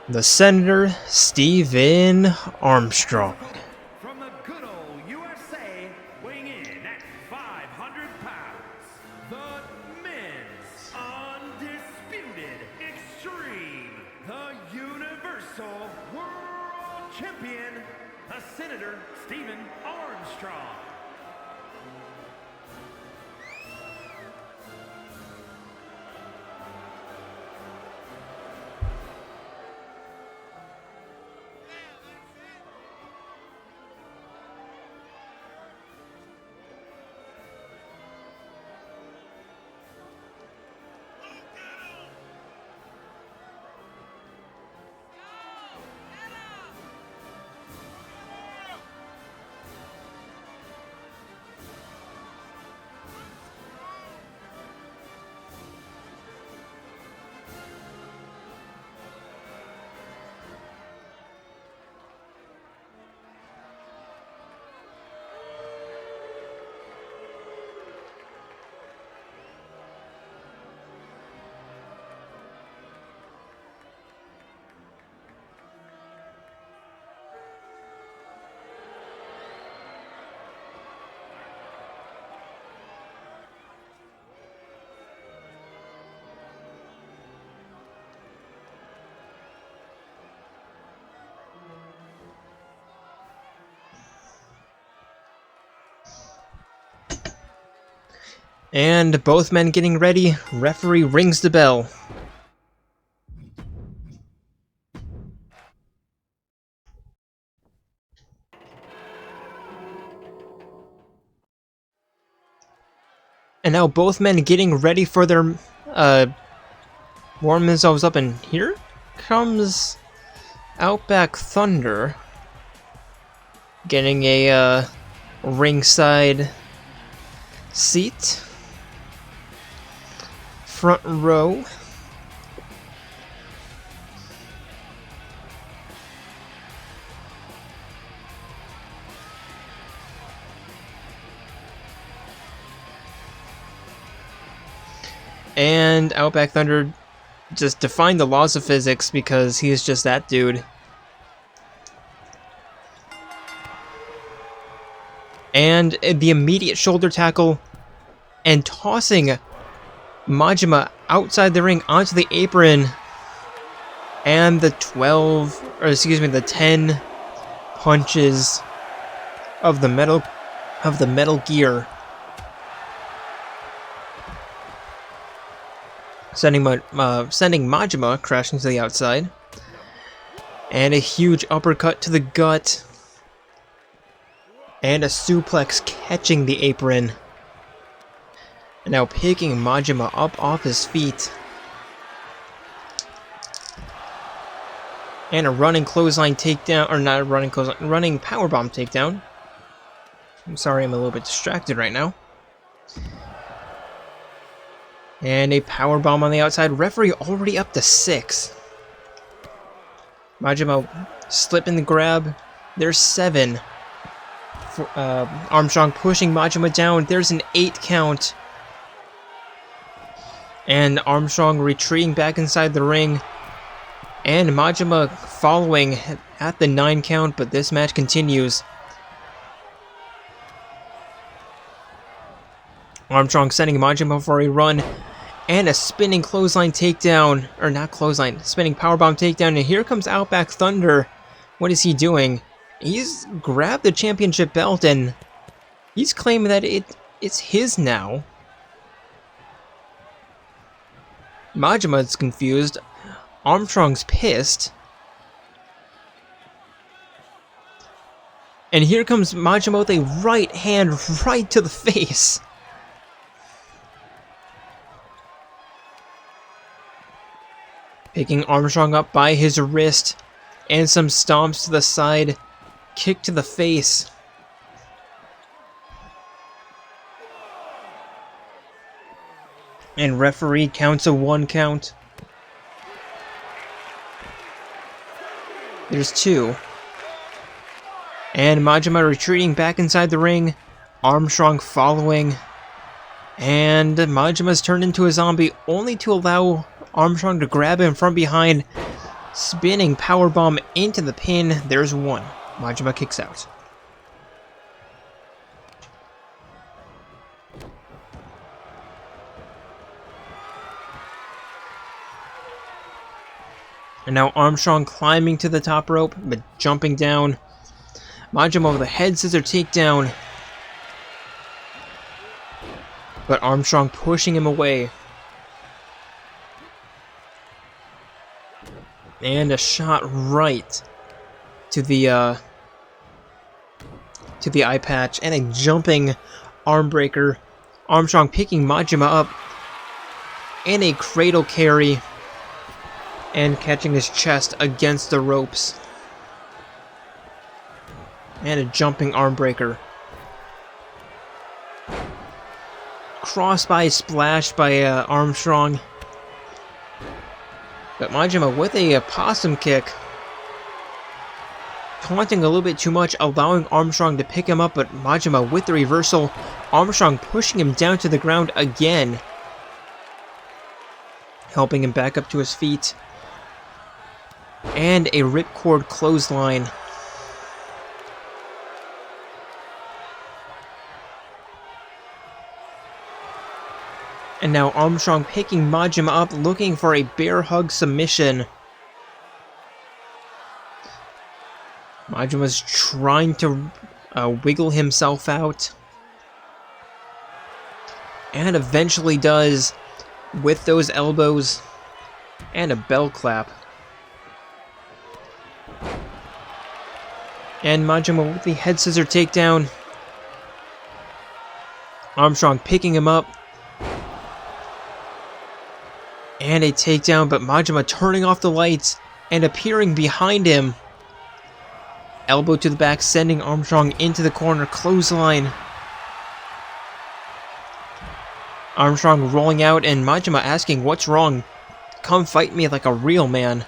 the Senator Stephen Armstrong. From the good old USA, weighing in at 500 pounds, the men's undisputed Extreme, the Universal World Champion, the Senator Stephen Armstrong. And both men getting ready, referee rings the bell. And now both men getting ready for their, warm themselves up. And here comes Outback Thunder. Getting a, ringside seat. Front row. And Outback Thunder just defied the laws of physics because he's just that dude. And the immediate shoulder tackle and tossing Majima outside the ring onto the apron. And the 10 punches of the Metal Gear. Sending Majima crashing to the outside. And a huge uppercut to the gut. And a suplex catching the apron. And now picking Majima up off his feet. And a running clothesline takedown, or not a running clothesline, running powerbomb takedown. I'm sorry, I'm a little bit distracted right now. And a powerbomb on the outside. Referee already up to 6. Majima slipping the grab. There's 7. Armstrong pushing Majima down. There's an 8 count. And Armstrong retreating back inside the ring. And Majima following at the 9 count, but this match continues. Armstrong sending Majima for a run. And a spinning clothesline takedown. Or not clothesline, spinning powerbomb takedown. And here comes Outback Thunder. What is he doing? He's grabbed the championship belt and he's claiming that it's his now. Majima's confused. Armstrong's pissed. And here comes Majima with a right hand right to the face. Picking Armstrong up by his wrist. And some stomps to the side. Kick to the face. And referee counts a 1 count. There's 2. And Majima retreating back inside the ring. Armstrong following. And Majima's turned into a zombie only to allow Armstrong to grab him from behind. Spinning powerbomb into the pin. There's 1. Majima kicks out. And now Armstrong climbing to the top rope, but jumping down. Majima with a head scissor takedown. But Armstrong pushing him away. And a shot right to the eye patch, and a jumping arm breaker. Armstrong picking Majima up, and a cradle carry, and catching his chest against the ropes, and a jumping arm breaker. Crossbody splash by Armstrong. But Majima with a possum kick. Taunting a little bit too much, allowing Armstrong to pick him up, but Majima with the reversal. Armstrong pushing him down to the ground again. Helping him back up to his feet. And a ripcord clothesline. And now Armstrong picking Majima up, looking for a bear hug submission. Majima's trying to wiggle himself out. And eventually does, with those elbows and a bell clap. And Majima with the head scissor takedown. Armstrong picking him up. And a takedown, but Majima turning off the lights and appearing behind him. Elbow to the back, sending Armstrong into the corner. Clothesline. Armstrong rolling out and Majima asking, "What's wrong? Come fight me like a real man."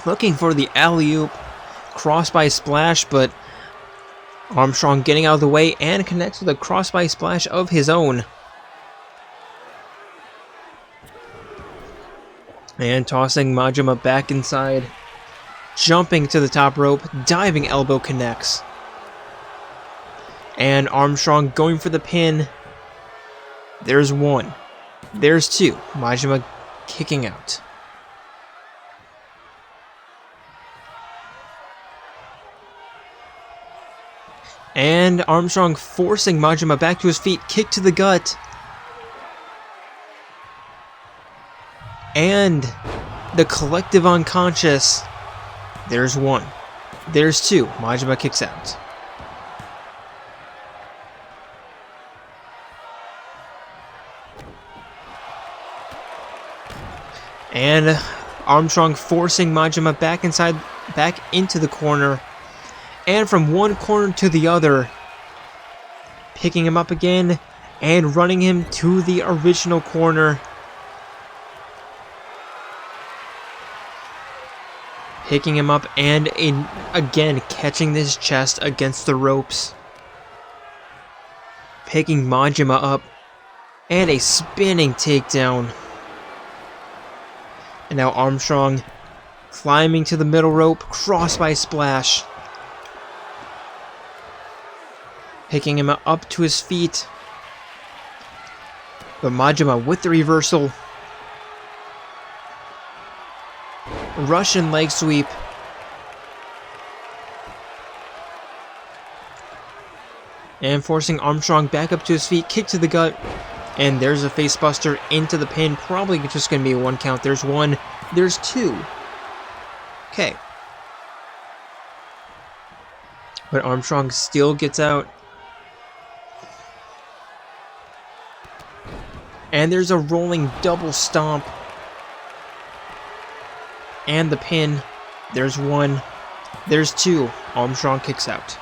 Looking for the alley-oop. Cross-by splash, but Armstrong getting out of the way and connects with a cross-by splash of his own. And tossing Majima back inside. Jumping to the top rope. Diving elbow connects. And Armstrong going for the pin. There's one. There's two. Majima kicking out. And Armstrong forcing Majima back to his feet. Kick to the gut. And the collective unconscious. There's one. There's two. Majima kicks out. And Armstrong forcing Majima back into the corner. And from one corner to the other. Picking him up again and running him to the original corner. Picking him up and again catching his chest against the ropes. Picking Majima up. And a spinning takedown. And now Armstrong climbing to the middle rope. Cross by splash. Picking him up to his feet. But Majima with the reversal. Russian leg sweep. And forcing Armstrong back up to his feet. Kick to the gut. And there's a facebuster into the pin. Probably just going to be a one count. There's one. There's two. Okay. But Armstrong still gets out. And there's a rolling double stomp. And the pin. There's one. There's two. Armstrong kicks out.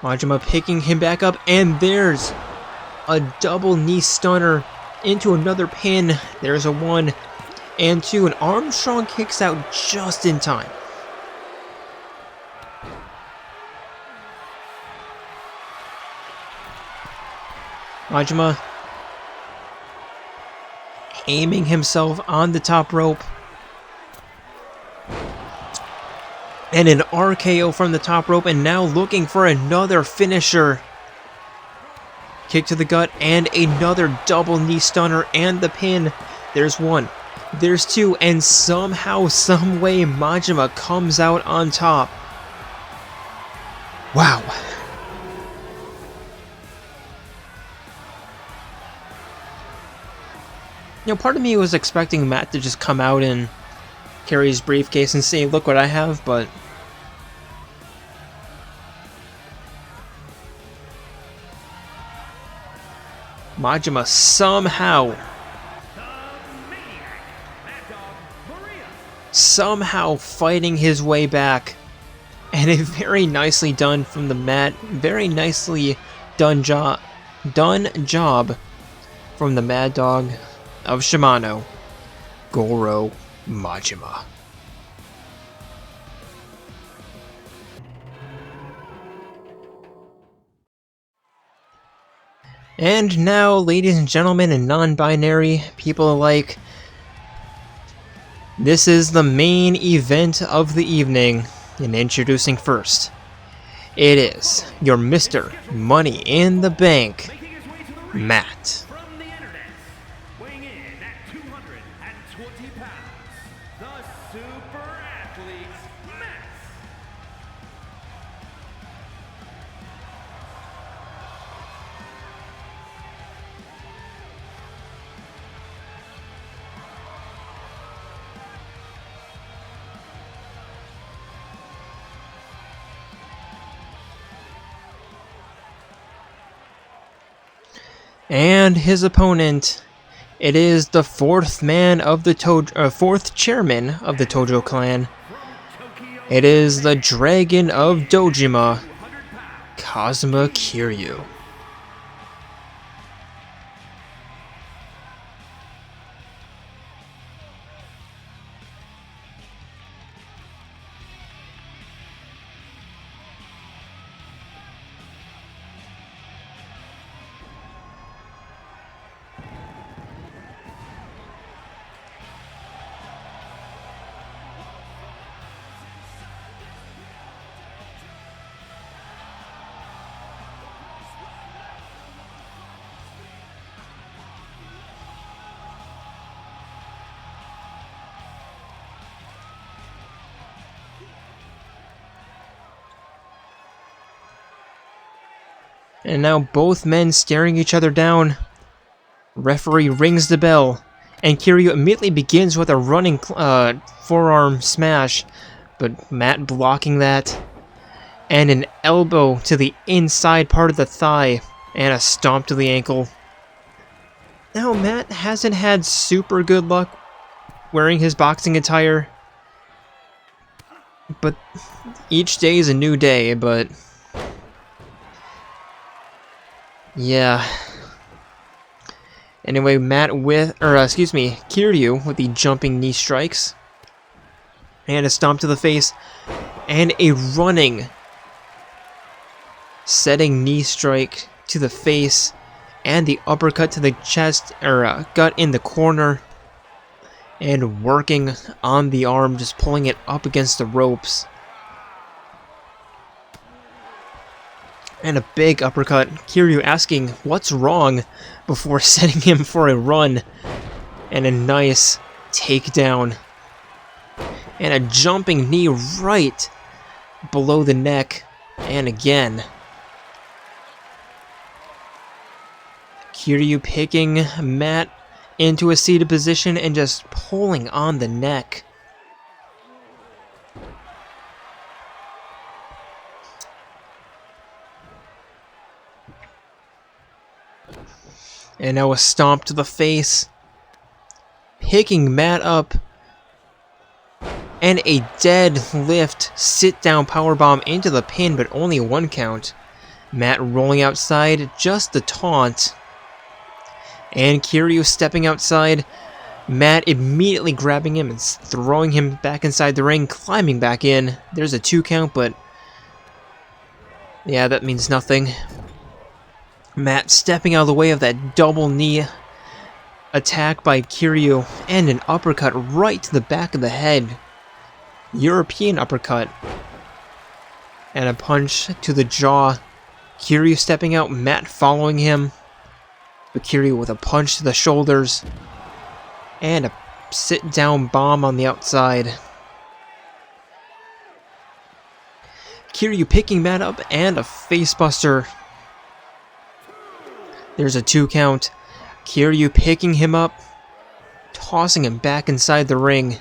Majima picking him back up. And there's a double knee stunner into another pin. There's a one and two. And Armstrong kicks out just in time. Majima aiming himself on the top rope. And an RKO from the top rope, and now looking for another finisher. Kick to the gut, and another double knee stunner, and the pin. There's one. There's two, and somehow, someway, Majima comes out on top. Wow. You know, part of me was expecting Matt to just come out and carry his briefcase and say, "Look what I have," but Majima somehow fighting his way back. And a very nicely done from the mat, very nicely done job from the Mad Dog of Shimano, Goro Majima. And now, ladies and gentlemen, and non-binary people alike, this is the main event of the evening. And introducing first, it is your Mr. Money in the Bank, Matt. From the internet, weighing in at 220 pounds, the super athletes, Matt. And his opponent, it is the fourth chairman of the Tojo clan. It is the Dragon of Dojima, Kazuma Kiryu. And now both men staring each other down. Referee rings the bell, and Kiryu immediately begins with a running forearm smash, but Matt blocking that, and an elbow to the inside part of the thigh, and a stomp to the ankle. Now Matt hasn't had super good luck wearing his boxing attire, but each day is a new day, but yeah. Anyway, Kiryu with the jumping knee strikes. And a stomp to the face. And a running setting knee strike to the face. And the uppercut to the chest, gut in the corner. And working on the arm, just pulling it up against the ropes. And a big uppercut. Kiryu asking what's wrong before setting him for a run. And a nice takedown. And a jumping knee right below the neck. And again. Kiryu picking Matt into a seated position and just pulling on the neck. And now a stomp to the face. Picking Matt up. And a dead lift sit-down powerbomb into the pin, but only one count. Matt rolling outside, just the taunt. And Kiryu stepping outside. Matt immediately grabbing him and throwing him back inside the ring, climbing back in. There's a 2 count, but yeah, that means nothing. Matt stepping out of the way of that double knee attack by Kiryu, and an uppercut right to the back of the head. European uppercut. And a punch to the jaw. Kiryu stepping out, Matt following him. But Kiryu with a punch to the shoulders. And a sit-down bomb on the outside. Kiryu picking Matt up, and a facebuster. There's a 2 count. Kiryu picking him up, tossing him back inside the ring.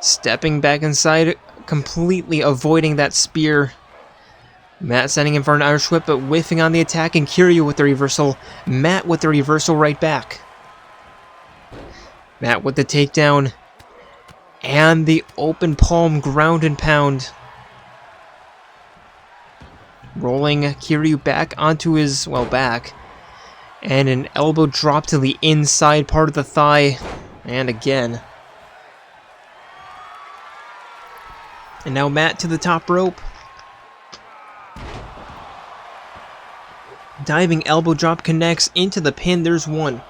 Stepping back inside, completely avoiding that spear. Matt sending him for an Irish whip, but whiffing on the attack, and Kiryu with the reversal. Matt with the reversal right back. Matt with the takedown. And the open palm ground and pound. Rolling Kiryu back onto his, back. And an elbow drop to the inside part of the thigh. And again. And now Matt to the top rope. Diving elbow drop connects into the pin. There's 1.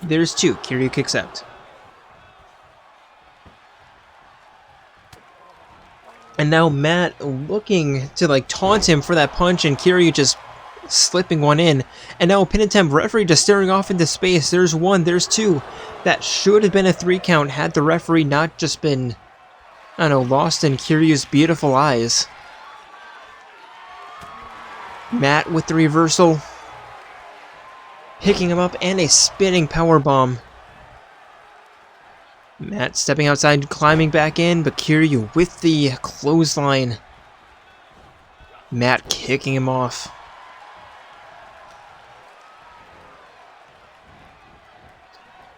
There's 2. Kiryu kicks out. And now Matt looking to taunt him for that punch, and Kiryu just slipping one in. And now a pin attempt, referee just staring off into space. There's 1, there's 2. That should have been a 3 count had the referee not just been, lost in Kiryu's beautiful eyes. Matt with the reversal. Picking him up, and a spinning powerbomb. Matt stepping outside, climbing back in, but Kiryu with the clothesline. Matt kicking him off.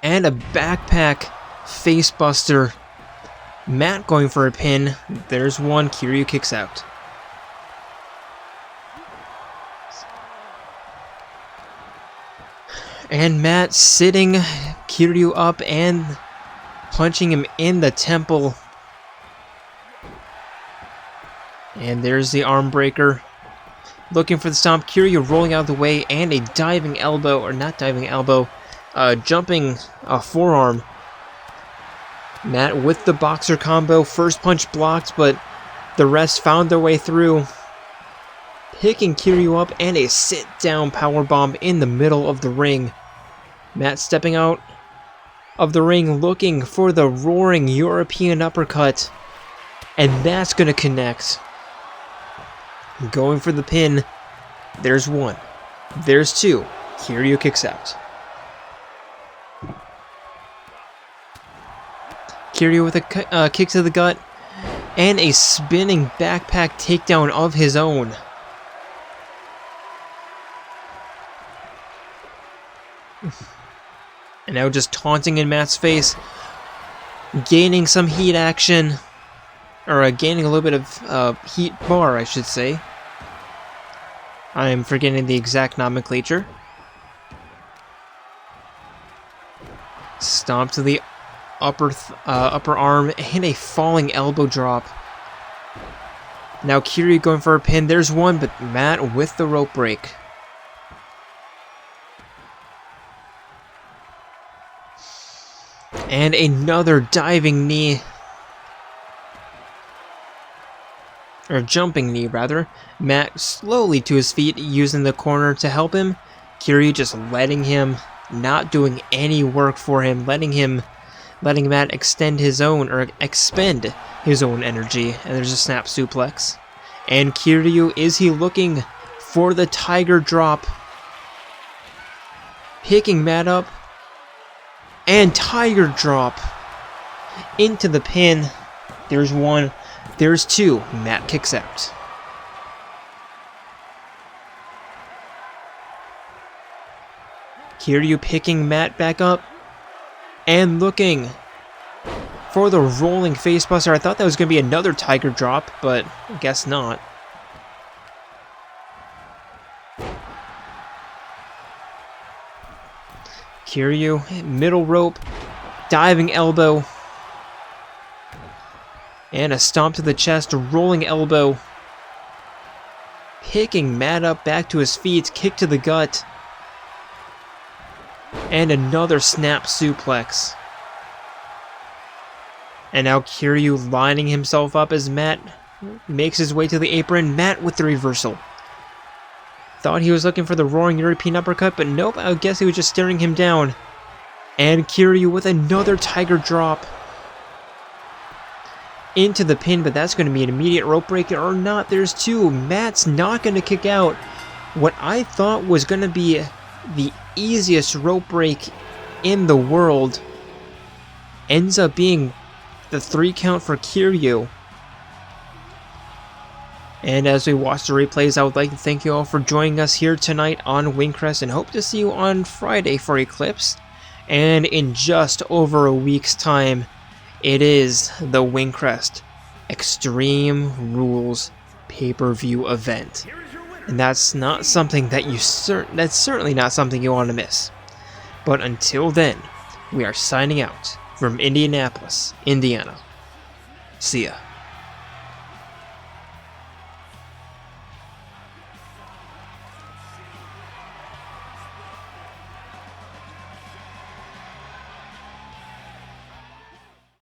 And a backpack facebuster. Matt going for a pin. There's one. Kiryu kicks out. And Matt sitting Kiryu up and punching him in the temple. And there's the arm breaker. Looking for the stomp. Kiryu rolling out of the way and a diving elbow, or not diving elbow, jumping forearm. Matt with the boxer combo. First punch blocked, but the rest found their way through. Picking Kiryu up and a sit-down powerbomb in the middle of the ring. Matt stepping out of the ring looking for the roaring European uppercut. And that's going to connect. Going for the pin. There's one. There's two. Kiryu kicks out. Kiryu with a kick to the gut. And a spinning backpack takedown of his own. And now just taunting in Matt's face. Gaining some heat action. Or gaining a little bit of heat bar, I should say. I'm forgetting the exact nomenclature. Stomp to the upper arm and a falling elbow drop. Now Kiryu going for a pin. There's one, but Matt with the rope break. And another diving knee. Or jumping knee, rather. Matt slowly to his feet, using the corner to help him. Kiryu just letting him, not doing any work for him, letting Matt extend his own, or expend his own energy. And there's a snap suplex. And Kiryu, is he looking for the tiger drop? Picking Matt up. And tiger drop into the pin. There's one. There's two. Matt kicks out. Kiryu picking Matt back up and looking for the rolling facebuster. I thought that was going to be another tiger drop, but I guess not. Kiryu, middle rope, diving elbow, and a stomp to the chest, a rolling elbow. Picking Matt up back to his feet, kick to the gut, and another snap suplex. And now Kiryu lining himself up as Matt makes his way to the apron. Matt with the reversal. Thought he was looking for the roaring European uppercut, but nope, I guess he was just staring him down. And Kiryu with another tiger drop into the pin, but that's going to be an immediate rope break or not. There's two. Matt's not going to kick out. What I thought was going to be the easiest rope break in the world ends up being the 3 count for Kiryu. And as we watch the replays, I would like to thank you all for joining us here tonight on Wingcrest, and hope to see you on Friday for Eclipse. And in just over a week's time, it is the Wingcrest Extreme Rules pay-per-view event. And that's not something that that's certainly not something you want to miss. But until then, we are signing out from Indianapolis, Indiana. See ya.